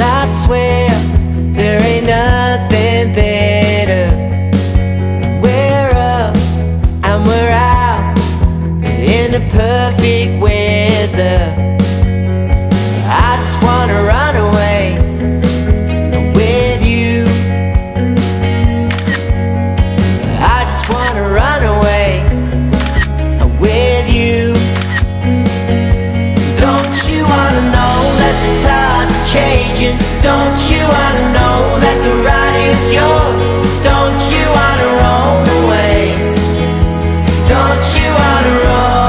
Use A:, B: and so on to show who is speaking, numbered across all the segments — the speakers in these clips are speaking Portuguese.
A: I swear there ain't nothing better. We're up and we're out in the perfect weather. I just wanna run away with you. I just wanna run away with you. Don't you wanna know that the tide's changing? Don't you wanna know that the ride is yours? Don't you wanna roll away? Don't you wanna roll?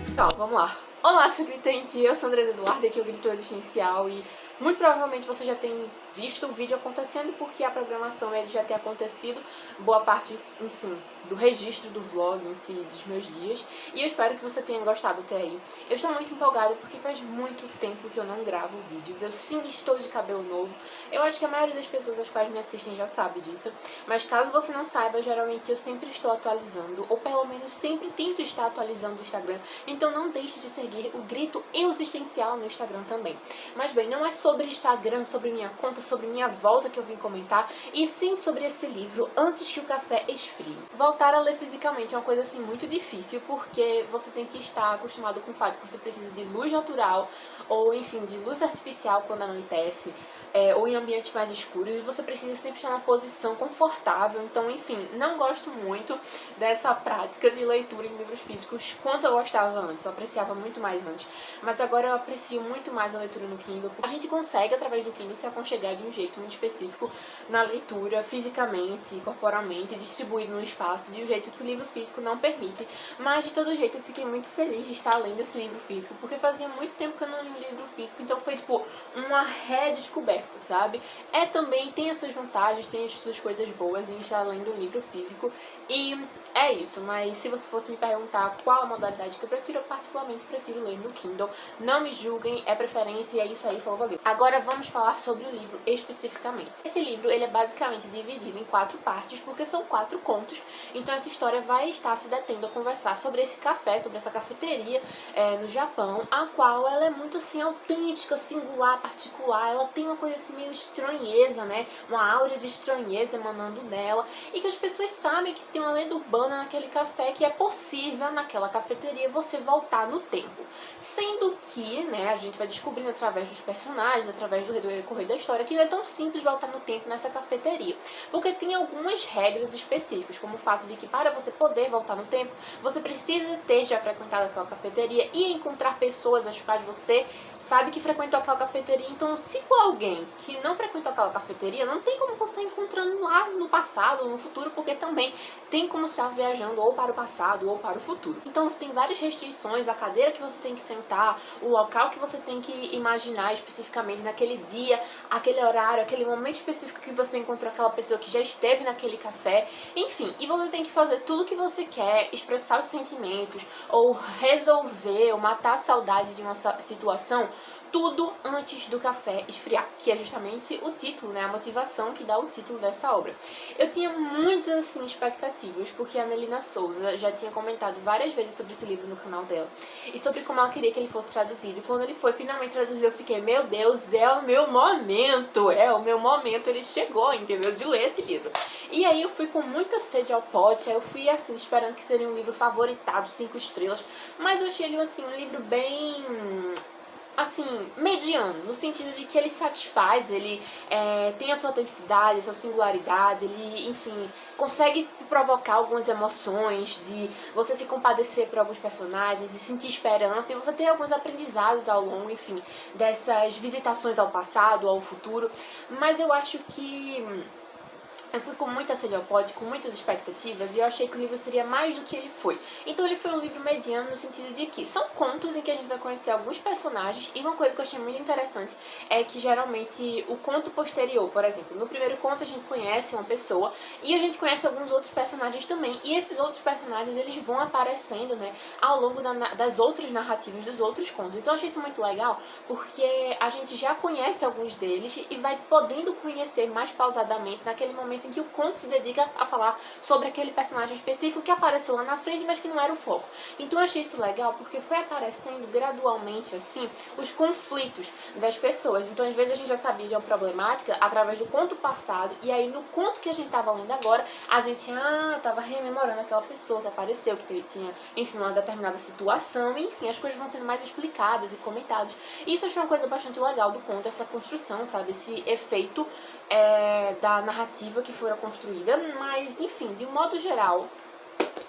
B: Então, vamos lá. Olá, seus gritantes, eu sou Andresa Eduardo, aqui é o Grito Existencial e muito provavelmente você já tem visto o vídeo acontecendo porque a programação ele já tem acontecido, boa parte, enfim, do registro do vlog em si, dos meus dias, e eu espero que você tenha gostado até aí. Eu estou muito empolgada porque faz muito tempo que eu não gravo vídeos, eu sim estou de cabelo novo, eu acho que a maioria das pessoas às quais me assistem já sabe disso, mas caso você não saiba, geralmente eu sempre estou atualizando, ou pelo menos sempre tento estar atualizando o Instagram, então não deixe de seguir o Grito Existencial no Instagram também. Mas bem, não é sobre Instagram, sobre minha conta, sobre minha volta que eu vim comentar, e sim sobre esse livro, Antes que o Café Esfrie. Voltar a ler fisicamente é uma coisa assim muito difícil, porque você tem que estar acostumado com o fato que você precisa de luz natural, ou enfim, de luz artificial quando anoitece, ou em ambientes mais escuros, e você precisa sempre estar numa posição confortável. Então, enfim, não gosto muito dessa prática de leitura em livros físicos quanto eu gostava antes, eu apreciava muito mais antes, mas agora eu aprecio muito mais a leitura no Kindle. A gente consegue, através do Kindle, se aconchegar de um jeito muito específico na leitura, fisicamente, corporalmente, distribuído no espaço, de um jeito que o livro físico não permite. Mas, de todo jeito, eu fiquei muito feliz de estar lendo esse livro físico, porque fazia muito tempo que eu não li um livro físico, então foi, tipo, uma redescoberta, sabe? Também tem as suas vantagens, tem as suas coisas boas em estar lendo um livro físico, e é isso. Mas se você fosse me perguntar qual a modalidade que eu prefiro, eu particularmente prefiro ler no Kindle. Não me julguem, é preferência e é isso aí, falou, valeu. Agora vamos falar sobre o livro especificamente. Esse livro, ele é basicamente dividido em 4 partes, porque são 4 contos, então essa história vai estar se detendo a conversar sobre esse café, sobre essa cafeteria no Japão, a qual ela é muito assim autêntica, singular, particular, ela tem uma coisa assim meio estranheza, né, uma aura de estranheza emanando dela, e que as pessoas sabem que se tem uma lenda urbana naquele café, que é possível naquela cafeteria você voltar no tempo, sendo que, né, a gente vai descobrindo através dos personagens, através do decorrer da história, que não é tão simples voltar no tempo nessa cafeteria, porque tem algumas regras específicas, como o fato de que para você poder voltar no tempo, você precisa ter já frequentado aquela cafeteria e encontrar pessoas as quais você sabe que frequentou aquela cafeteria. Então, se for alguém que não frequentou aquela cafeteria, não tem como você estar encontrando lá no passado ou no futuro, porque também tem como estar viajando ou para o passado ou para o futuro. Então, tem várias restrições, a cadeira que você tem que sentar, o local que você tem que imaginar especificamente naquele dia, aquele horário, aquele momento específico que você encontrou aquela pessoa que já esteve naquele café, enfim. E você tem que fazer tudo o que você quer, expressar os sentimentos, ou resolver, ou matar a saudade de uma situação, tudo antes do café esfriar, que é justamente o título, né, a motivação que dá o título dessa obra. Eu tinha muitas, assim, expectativas, porque a Melina Souza já tinha comentado várias vezes sobre esse livro no canal dela, e sobre como ela queria que ele fosse traduzido, e quando ele foi finalmente traduzido, eu fiquei, meu Deus, é o meu momento, ele chegou, entendeu, de ler esse livro. E aí eu fui com muita sede ao pote, aí eu fui, assim, esperando que seria um livro favoritado, 5 estrelas, mas eu achei ele, assim, um livro bem, assim, mediano, no sentido de que ele satisfaz, ele tem a sua autenticidade, a sua singularidade, ele, enfim, consegue provocar algumas emoções, de você se compadecer por alguns personagens e sentir esperança, e você ter alguns aprendizados ao longo, enfim, dessas visitações ao passado, ao futuro. Mas eu acho que Eu fui com muita sede ao pote, com muitas expectativas, e eu achei que o livro seria mais do que ele foi. Então ele foi um livro mediano no sentido de que são contos em que a gente vai conhecer alguns personagens, e uma coisa que eu achei muito interessante é que geralmente o conto posterior, por exemplo, no primeiro conto a gente conhece uma pessoa e a gente conhece alguns outros personagens também, e esses outros personagens eles vão aparecendo, né, ao longo das outras narrativas dos outros contos. Então eu achei isso muito legal, porque a gente já conhece alguns deles e vai podendo conhecer mais pausadamente naquele momento em que o conto se dedica a falar sobre aquele personagem específico que apareceu lá na frente, mas que não era o foco. Então eu achei isso legal porque foi aparecendo gradualmente, assim, os conflitos das pessoas. Então às vezes a gente já sabia de uma problemática através do conto passado, e aí no conto que a gente tava lendo agora, a gente, tava rememorando aquela pessoa que apareceu, que tinha, enfim, uma determinada situação, e, enfim, as coisas vão sendo mais explicadas e comentadas. E isso eu achei uma coisa bastante legal do conto, essa construção, sabe, esse efeito da narrativa que fora construída, mas enfim, de um modo geral,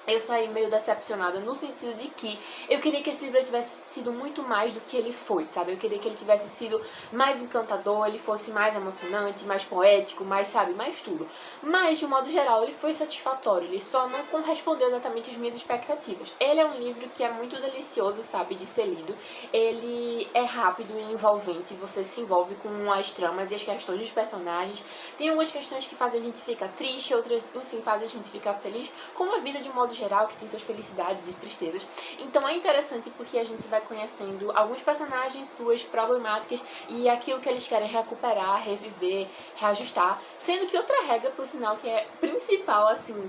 B: eu saí meio decepcionada no sentido de que eu queria que esse livro tivesse sido muito mais do que ele foi, sabe? Eu queria que ele tivesse sido mais encantador, ele fosse mais emocionante, mais poético, mais, sabe, mais tudo. Mas, de um modo geral, ele foi satisfatório, ele só não correspondeu exatamente às minhas expectativas. Ele é um livro que é muito delicioso, sabe, de ser lido. Ele é rápido e envolvente, você se envolve com as tramas e as questões dos personagens. Tem algumas questões que fazem a gente ficar triste, outras, enfim, fazem a gente ficar feliz, como a vida de um modo geral, que tem suas felicidades e tristezas. Então é interessante porque a gente vai conhecendo alguns personagens, suas problemáticas e aquilo que eles querem recuperar, reviver, reajustar. Sendo que outra regra, por sinal, que é principal, assim,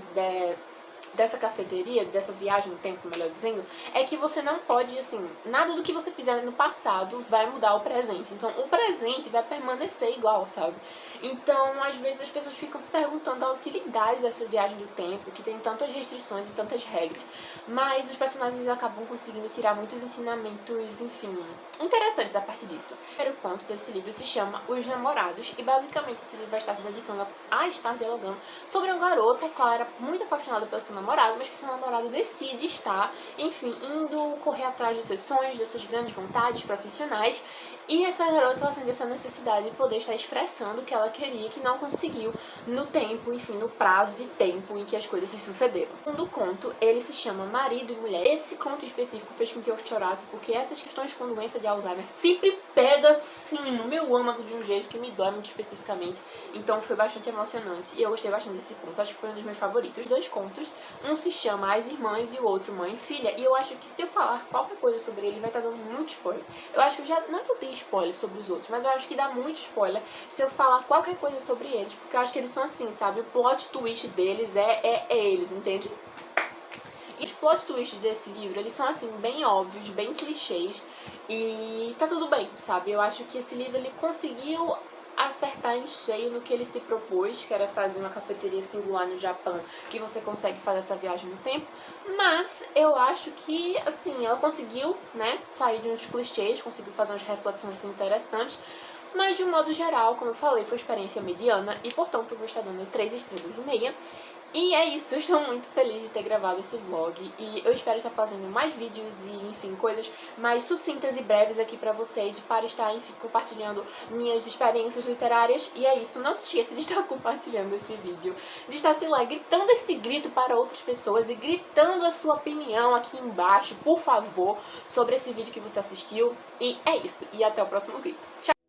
B: dessa cafeteria, dessa viagem no tempo, melhor dizendo, é que você não pode, assim, nada do que você fizer no passado vai mudar o presente. Então, o presente vai permanecer igual, sabe? Então, às vezes as pessoas ficam se perguntando a utilidade dessa viagem do tempo, que tem tantas restrições e tantas regras. Mas os personagens acabam conseguindo tirar muitos ensinamentos, enfim, interessantes a partir disso. O primeiro conto desse livro se chama Os Namorados, e basicamente esse livro vai estar se dedicando a estar dialogando sobre uma garota que era muito apaixonada pelo seu namorado, mas que seu namorado decide estar, enfim, indo correr atrás dos seus sonhos, das suas grandes vontades profissionais, e essa garota ela sente essa necessidade de poder estar expressando o que ela queria, que não conseguiu no tempo, enfim, no prazo de tempo em que as coisas se sucederam. O segundo conto, ele se chama Marido e Mulher. Esse conto em específico fez com que eu chorasse, porque essas questões com doença de Alzheimer sempre pega, assim, no meu âmago de um jeito que me dói muito especificamente. Então foi bastante emocionante e eu gostei bastante desse conto. Acho que foi um dos meus favoritos. Os dois contos, um se chama As Irmãs e o outro Mãe e Filha, e eu acho que se eu falar qualquer coisa sobre ele vai estar dando muito spoiler. Eu acho que não é que eu tenho spoiler sobre os outros, mas eu acho que dá muito spoiler se eu falar qualquer coisa sobre eles, porque eu acho que eles são assim, sabe? O plot twist deles é eles, entende? E os plot twists desse livro, eles são assim, bem óbvios, bem clichês, e tá tudo bem, sabe? Eu acho que esse livro, ele conseguiu acertar em cheio no que ele se propôs, que era fazer uma cafeteria singular no Japão, que você consegue fazer essa viagem no tempo, mas eu acho que, assim, ela conseguiu, né, sair de uns clichês, conseguiu fazer umas reflexões interessantes, mas de um modo geral, como eu falei, foi uma experiência mediana e, portanto, eu vou estar dando 3 estrelas e meia. E é isso, eu estou muito feliz de ter gravado esse vlog e eu espero estar fazendo mais vídeos e, enfim, coisas mais sucintas e breves aqui pra vocês, para estar, enfim, compartilhando minhas experiências literárias. E é isso, não se esqueça de estar compartilhando esse vídeo, de estar, sei lá, gritando esse grito para outras pessoas e gritando a sua opinião aqui embaixo, por favor, sobre esse vídeo que você assistiu. E é isso, e até o próximo grito. Tchau!